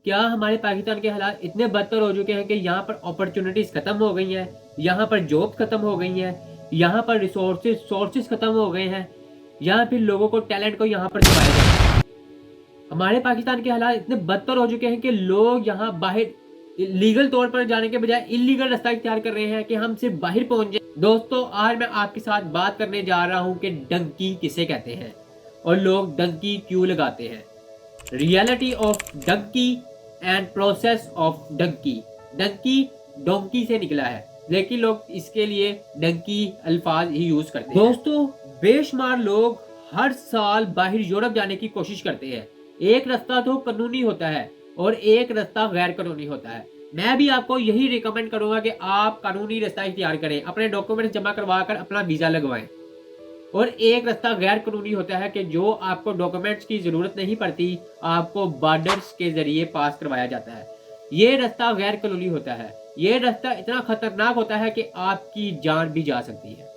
क्या हमारे पाकिस्तान के हालात इतने बदतर हो चुके हैं कि यहाँ पर अपॉर्चुनिटीज खत्म हो गई हैं, यहाँ पर जॉब खत्म हो गई हैं, यहाँ पर सोर्सेज खत्म हो गए हैं, यहाँ फिर लोगों को टैलेंट को यहाँ पर दबाया जाता है। हमारे पाकिस्तान के हालात इतने बदतर हो चुके हैं कि लोग यहाँ बाहर लीगल तौर पर जाने के बजाय इलीगल रास्ता इख्तियार कर रहे हैं कि हम सिर्फ बाहर पहुंच जाए। दोस्तों, आज मैं आपके साथ बात करने जा रहा हूं कि डंकी किसे कहते हैं और लोग डंकी क्यों लगाते हैं। Reality of dunki and process of dunki. Dunki donkey से निकला है, लेकिन लोग इसके लिए डंकी अल्फाज ही यूज करते हैं। दोस्तों, बेशुमार लोग हर साल बाहर यूरोप जाने की कोशिश करते हैं। एक रास्ता तो कानूनी होता है और एक रास्ता गैर कानूनी होता है। मैं भी आपको यही रिकमेंड करूंगा कि आप कानूनी रास्ता इख्तियार करें, अपने डॉक्यूमेंट जमा करवा कर अपना वीजा लगवाएं। और एक रास्ता गैर कानूनी होता है कि जो आपको डॉक्यूमेंट्स की जरूरत नहीं पड़ती, आपको बॉर्डर्स के जरिए पास करवाया जाता है। ये रास्ता गैर कानूनी होता है। ये रास्ता इतना खतरनाक होता है कि आपकी जान भी जा सकती है।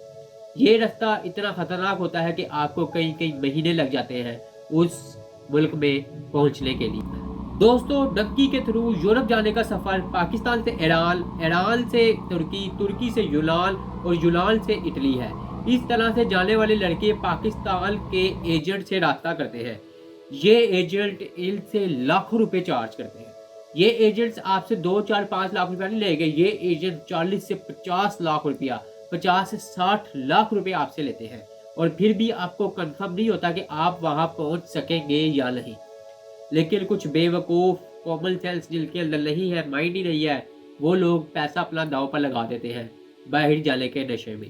ये रास्ता इतना खतरनाक होता है कि आपको कई कई महीने लग जाते हैं उस मुल्क में पहुंचने के लिए। दोस्तों, डंकी के थ्रू यूरोप जाने का सफर पाकिस्तान से ईरान, ईरान से तुर्की, तुर्की से यूनान और यूनान से इटली है। इस तरह से जाने वाले लड़के पाकिस्तान के एजेंट से रास्ता करते हैं। ये एजेंट इनसे लाखों रुपए चार्ज करते हैं। ये एजेंट्स आपसे 2, 4, 5 लाख रुपया नहीं लेंगे। ये एजेंट 40 से 50 लाख रुपया, 50 से 60 लाख रुपए आपसे लेते हैं और फिर भी आपको कंफर्म नहीं होता कि आप वहां पहुंच सकेंगे या नहीं। लेकिन कुछ बेवकूफ कॉमन सेंस जिनके अंदर नहीं है, माइंड ही नहीं है, वो लोग पैसा अपना दांव पर लगा देते हैं बाहर जाने के नशे में।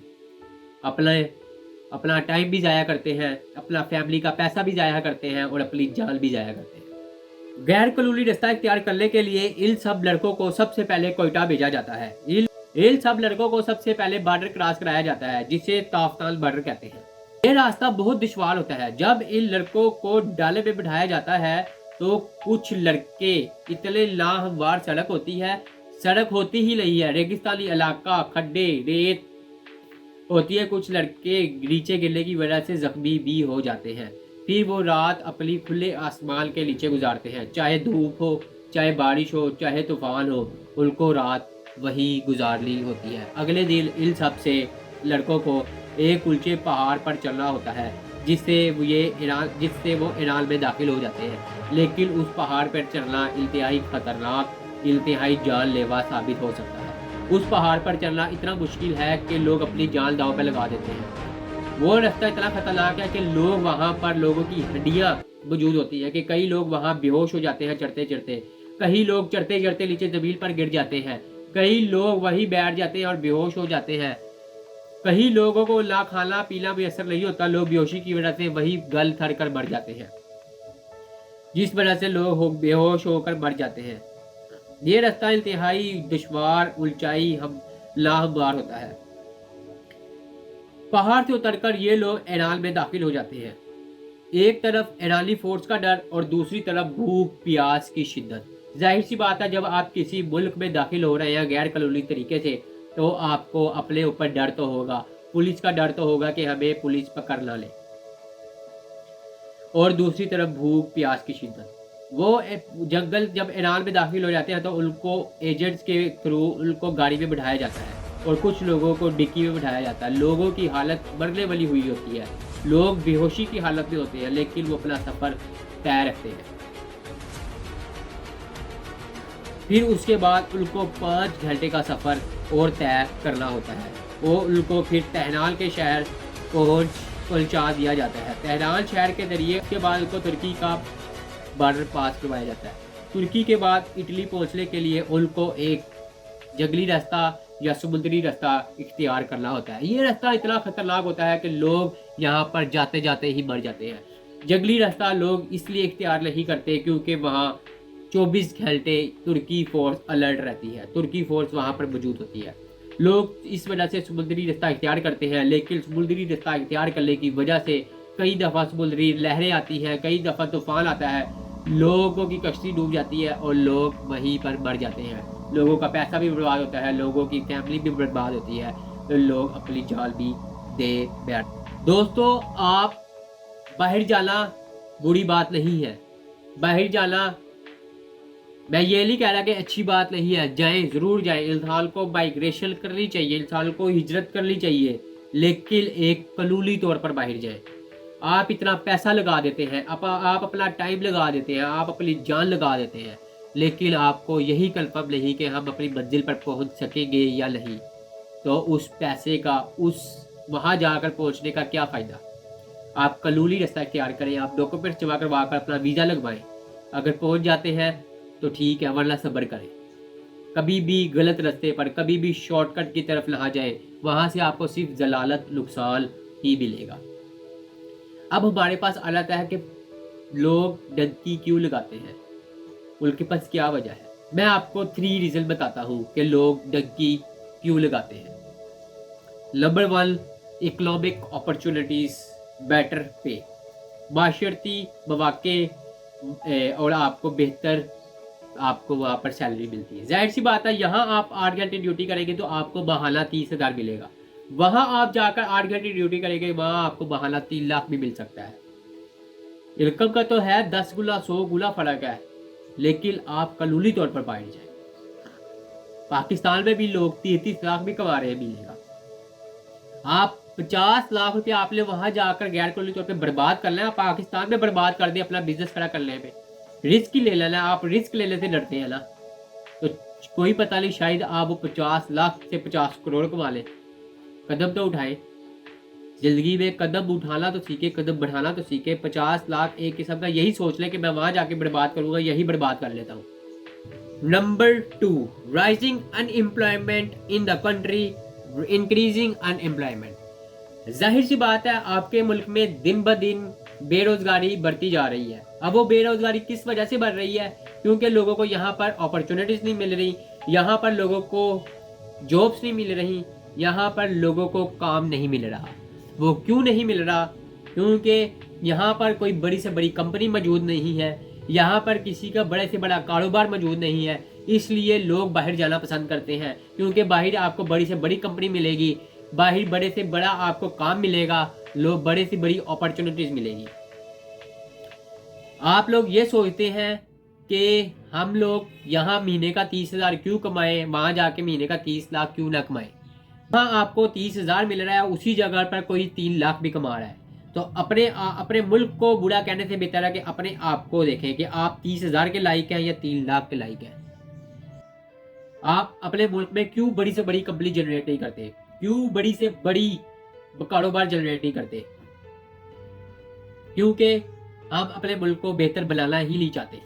अपना टाइम भी जाया करते हैं, अपना फैमिली का पैसा भी जाया करते हैं और अपनी जान भी जाया करते हैं। गैर कानूनी रास्ता इख्तियार करने के लिए इन सब लड़कों को सबसे पहले कोयटा भेजा जाता है। इन सब लड़कों को सबसे पहले बॉर्डर क्रॉस कराया जाता है, जिसे ताफ्तान बॉर्डर कहते हैं। ये रास्ता बहुत दुश्वार होता है। जब इन लड़कों को डाले में बिठाया जाता है तो कुछ लड़के इतने नाहमवार सड़क होती है, सड़क होती ही नहीं है, रेगिस्तानी इलाका, खड्डे, रेत होती है। कुछ लड़के नीचे गिरने की वजह से जख्मी भी हो जाते हैं। फिर वो रात अपनी खुले आसमान के नीचे गुजारते हैं, चाहे धूप हो, चाहे बारिश हो, चाहे तूफान हो, उनको रात वही गुजारनी होती है। अगले दिन इन सब से लड़कों को एक ऊंचे पहाड़ पर चलना होता है, जिससे वो ईरान में दाखिल हो जाते हैं। लेकिन उस पहाड़ पर चढ़ना इंतहाई खतरनाक, इंतहाई जानलेवा साबित हो सकता है। उस पहाड़ पर चलना इतना मुश्किल है कि लोग अपनी जान दांव पे लगा देते हैं। वो रास्ता इतना खतरनाक है कि लोग वहां पर लोगों की हड्डियां मौजूद होती है कि कई लोग वहां बेहोश हो जाते हैं चढ़ते चढ़ते। कई लोग चढ़ते चढ़ते नीचे जमीन पर गिर जाते हैं। कई लोग वहीं बैठ जाते हैं और बेहोश हो जाते हैं। कई लोगों को ना खाना पीना भी असर नहीं होता, लोग बेहोशी की वजह से वही गल थर कर मर जाते हैं, जिस वजह से लोग बेहोश होकर मर जाते हैं। ये रास्ता इंतहाई दुश्वार, ऊंचाई लाहमवार होता है। पहाड़ से उतरकर ये लोग ईरान में दाखिल हो जाते हैं। एक तरफ ईरानी फोर्स का डर और दूसरी तरफ भूख प्यास की शिद्दत। जाहिर सी बात है, जब आप किसी मुल्क में दाखिल हो रहे हैं गैर कानूनी तरीके से, तो आपको अपने ऊपर डर तो होगा, पुलिस का डर तो होगा कि हमें पुलिस पकड़ ना ले, और दूसरी तरफ भूख प्यास की शिद्दत। वो जंगल जब ईरान में दाखिल हो जाते हैं तो उनको एजेंट्स के थ्रू उनको गाड़ी में बिठाया जाता है और कुछ लोगों को डिक्की में बिठाया जाता है। लोगों की हालत मरने वाली हुई होती है, लोग बेहोशी की हालत में होते हैं, लेकिन वो अपना सफ़र तय रखते हैं। फिर उसके बाद उनको 5 घंटे का सफ़र और तय करना होता है। वो उनको फिर तेहरान के शहर पहुंचा दिया जाता है। तेहरान शहर के जरिए उसके बाद उनको तुर्की का बॉर्डर पास करवाया जाता है। तुर्की के बाद इटली पहुंचने के लिए उनको एक जंगली रास्ता या समुद्री रास्ता इख्तियार करना होता है। ये रास्ता इतना खतरनाक होता है कि लोग यहाँ पर जाते जाते ही मर जाते हैं। जंगली रास्ता लोग इसलिए इख्तियार नहीं करते क्योंकि वहाँ 24 घंटे तुर्की फोर्स अलर्ट रहती है, तुर्की फोर्स वहाँ पर मौजूद होती है। लोग इस वजह से समुद्री रास्ता इख्तियार करते हैं, लेकिन समुद्री रास्ता इख्तियार करने की वजह से कई दफ़ा समुद्री लहरें आती हैं, कई दफ़ा तूफान आता है, लोगों की कश्ती डूब जाती है और लोग वहीं पर मर जाते हैं। लोगों का पैसा भी बर्बाद होता है, लोगों की फैमिली भी बर्बाद होती है, तो लोग अपनी जान भी दे बैठ। दोस्तों, आप बाहर जाना बुरी बात नहीं है। बाहर जाना मैं ये नहीं कह रहा कि अच्छी बात नहीं है, जाएं, ज़रूर जाएं, इंसान को माइग्रेशन करनी चाहिए, इंसान को हिजरत करनी चाहिए, लेकिन एक कनूनी तौर पर बाहर जाएं। आप इतना पैसा लगा देते हैं, आप अपना टाइम लगा देते हैं, आप अपनी जान लगा देते हैं, लेकिन आपको यही कंफर्म नहीं कि हम अपनी मंजिल पर पहुंच सकेंगे या नहीं, तो उस पैसे का, उस वहां जाकर पहुंचने का क्या फ़ायदा। आप कनूनी रास्ता इख्तियार करें, आप डॉक्यूमेंट जमा करवा कर अपना वीज़ा लगवाएं। अगर पहुंच जाते हैं तो ठीक है, वरना सब्र करें। कभी भी गलत रास्ते पर, कभी भी शॉर्टकट की तरफ ना जाए, वहां से आपको सिर्फ जलालत, नुकसान ही मिलेगा। अब हमारे पास आ जाता है कि लोग डंकी क्यों लगाते हैं, उनके पास क्या वजह है। मैं आपको 3 रीज़न बताता हूँ कि लोग डंकी क्यों लगाते हैं। नंबर 1, इकोनॉमिक अपॉर्चुनिटीज़, बेटर पे, माशरती मौके और आपको बेहतर, आपको वहाँ पर सैलरी मिलती है। जाहिर सी बात है, यहाँ आप 8 घंटे ड्यूटी करेंगे तो आपको बहाना 30,000 मिलेगा। वहाँ आप जाकर 8 घंटे ड्यूटी करेंगे, वहाँ आपको बहाना 3 लाख भी मिल सकता है। इनकम का तो है 10 गुना 100 गुना फर्क है, लेकिन आप कानूनी तौर पर बाहर जाए। पाकिस्तान में भी लोग 33 लाख भी कमा रहे हैं मिलेगा। आप 50 लाख रुपया आपने वहां जाकर गैर कानूनी तौर पे बर्बाद करना है, आप पाकिस्तान में बर्बाद कर दे अपना बिजनेस खड़ा करने में। रिस्क ही ले लेना, आप रिस्क लेने से डरते हैं ना, तो कोई पता नहीं, शायद आप वो 50 लाख से 50 करोड़ कमा लें। कदम तो उठाए, जिंदगी में कदम उठाना तो सीखे, कदम बढ़ाना तो सीखे। 50 लाख एक किस्म का यही सोच ले कि मैं वहां जाके बर्बाद करूंगा, यही बर्बाद कर लेता हूँ। Number 2, rising unemployment in the country, increasing unemployment. जाहिर सी बात है, आपके मुल्क में दिन ब दिन बेरोजगारी बढ़ती जा रही है। अब वो बेरोजगारी किस वजह से बढ़ रही है? क्योंकि लोगों को यहाँ पर अपॉर्चुनिटीज नहीं मिल रही, यहाँ पर लोगों को जॉब्स नहीं मिल रही, यहाँ पर लोगों को काम नहीं मिल रहा। वो क्यों नहीं मिल रहा? क्योंकि यहाँ पर कोई बड़ी से बड़ी कंपनी मौजूद नहीं है, यहाँ पर किसी का बड़े से बड़ा कारोबार मौजूद नहीं है, इसलिए लोग बाहर जाना पसंद करते हैं। क्योंकि बाहर आपको बड़ी से बड़ी कंपनी मिलेगी, बाहर बड़े से बड़ा आपको काम मिलेगा, लोग बड़े से बड़ी अपॉर्चुनिटीज मिलेगी। आप लोग ये सोचते हैं कि हम लोग यहाँ महीने का 30,000 क्यों कमाएं, वहां जाके महीने का 30 लाख क्यों ना कमाएं। वहाँ आपको 30,000 मिल रहा है, उसी जगह पर कोई 3 लाख भी कमा रहा है। तो अपने मुल्क को बुरा कहने से बेहतर है कि अपने आप को देखें कि आप 30,000 के लायक हैं या 3 लाख के लायक हैं। आप अपने मुल्क में क्यों बड़ी से बड़ी कंपनी जनरेट नहीं करते, क्यों बड़ी से बड़ी कारोबार जनरेट नहीं करते? क्योंकि हम अपने मुल्क को बेहतर बनाना ही नहीं चाहते,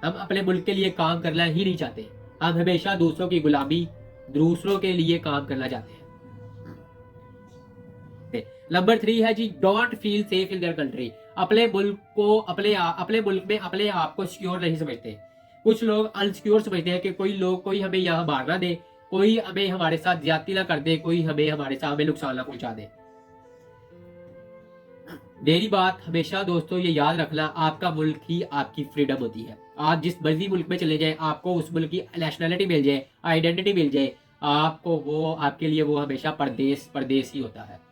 हम अपने मुल्क के लिए काम करना ही नहीं चाहते। हम हमेशा दूसरों की गुलामी, दूसरों के लिए काम करना चाहते हैं। नंबर 3 है जी, don't feel safe in their country. अपने मुल्क को, अपने मुल्क में अपने आप को सिक्योर नहीं समझते। कुछ लोग अनसिक्योर समझते हैं कि कोई हमें यहाँ मार ना दे, कोई हमें हमारे साथ ज्यादती ना कर दे, कोई हमें नुकसान ना पहुंचा दे। मेरी बात हमेशा दोस्तों ये याद रखना, आपका मुल्क ही आपकी फ्रीडम होती है। आप जिस मर्जी मुल्क में चले जाए, आपको उस मुल्क की नेशनैलिटी मिल जाए, आइडेंटिटी मिल जाए, आपके लिए वो हमेशा परदेश ही होता है।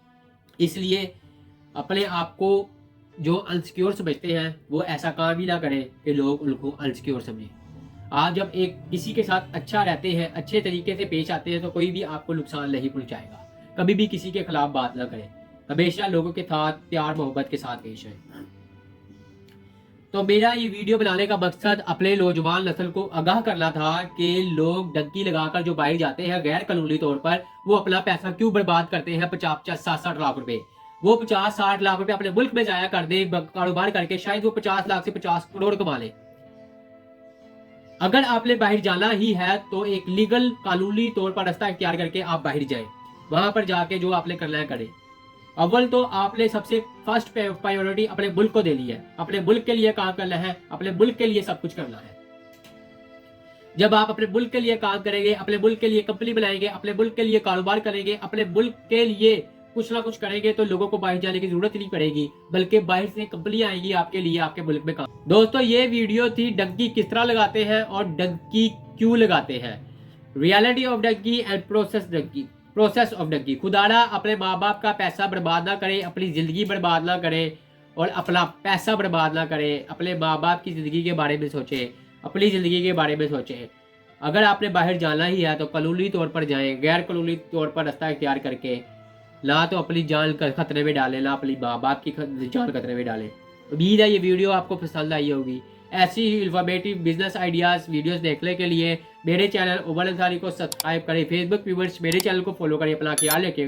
इसलिए अपने आप को जो अनसिक्योर समझते हैं वो ऐसा काम ही ना करें कि लोग उनको अनसिक्योर समझें। आप जब किसी के साथ अच्छा रहते हैं, अच्छे तरीके से पेश आते हैं, तो कोई भी आपको नुकसान नहीं पहुंचाएगा। कभी भी किसी के खिलाफ बात ना करें, हमेशा लोगों के साथ प्यार मोहब्बत के साथ पेश आए। तो मेरा ये वीडियो बनाने का मकसद अपने नौजवान नस्ल को आगाह करना था कि लोग डंकी लगाकर जो बाहर जाते हैं गैर कानूनी तौर पर, वो अपना पैसा क्यों बर्बाद करते हैं। 50-60 लाख रुपए, वो 50-60 लाख रुपए अपने मुल्क में जाया कर दे कारोबार करके, शायद वो 50 लाख से 50 करोड़ कमा ले। अगर आपने बाहर जाना ही है तो एक लीगल कानूनी तौर पर रास्ता इख्तियार करके आप बाहर जाए, वहां पर जाके जो आपने करना है करें। अव्वल तो आपने सबसे फर्स्ट प्रायोरिटी अपने मुल्क को देनी है, अपने मुल्क के लिए काम करना है, अपने मुल्क के लिए सब कुछ करना है। जब आप अपने मुल्क के लिए काम करेंगे, अपने मुल्क के लिए कंपनी बनाएंगे, अपने मुल्क के लिए कारोबार करेंगे, अपने मुल्क के लिए कुछ ना कुछ करेंगे, तो लोगों को बाहर जाने की जरूरत नहीं पड़ेगी, बल्कि बाहर से कंपनियां आएंगी आपके लिए, आपके मुल्क में काम। दोस्तों ये वीडियो थी डंकी किस तरह लगाते हैं और डंकी क्यों लगाते हैं, reality of dunki and process of dunki. खुदारा अपने माँ बाप का पैसा बर्बाद ना करे, अपनी जिंदगी बर्बाद ना करे और अपना पैसा बर्बाद ना करे, अपने माँ बाप की जिंदगी के बारे में सोचे। अपनी ज़िंदगी के बारे में सोचें। अगर आपने बाहर जाना ही है तो कानूनी तौर पर जाएं, गैर कानूनी तौर पर रास्ता इख्तियार करके ना तो अपनी जान खतरे में डालें, ना अपनी माँ बाप की जान खतरे में डालें। उम्मीद है ये वीडियो आपको पसंद आई होगी। ऐसी ही इन्फॉर्मेटिव बिजनेस आइडियाज़ वीडियोस देखने के लिए मेरे चैनल उमर अंसारी को सब्सक्राइब करें। फेसबुक व्यूवर्स मेरे चैनल को फॉलो करें। अपना ख्याल रखें।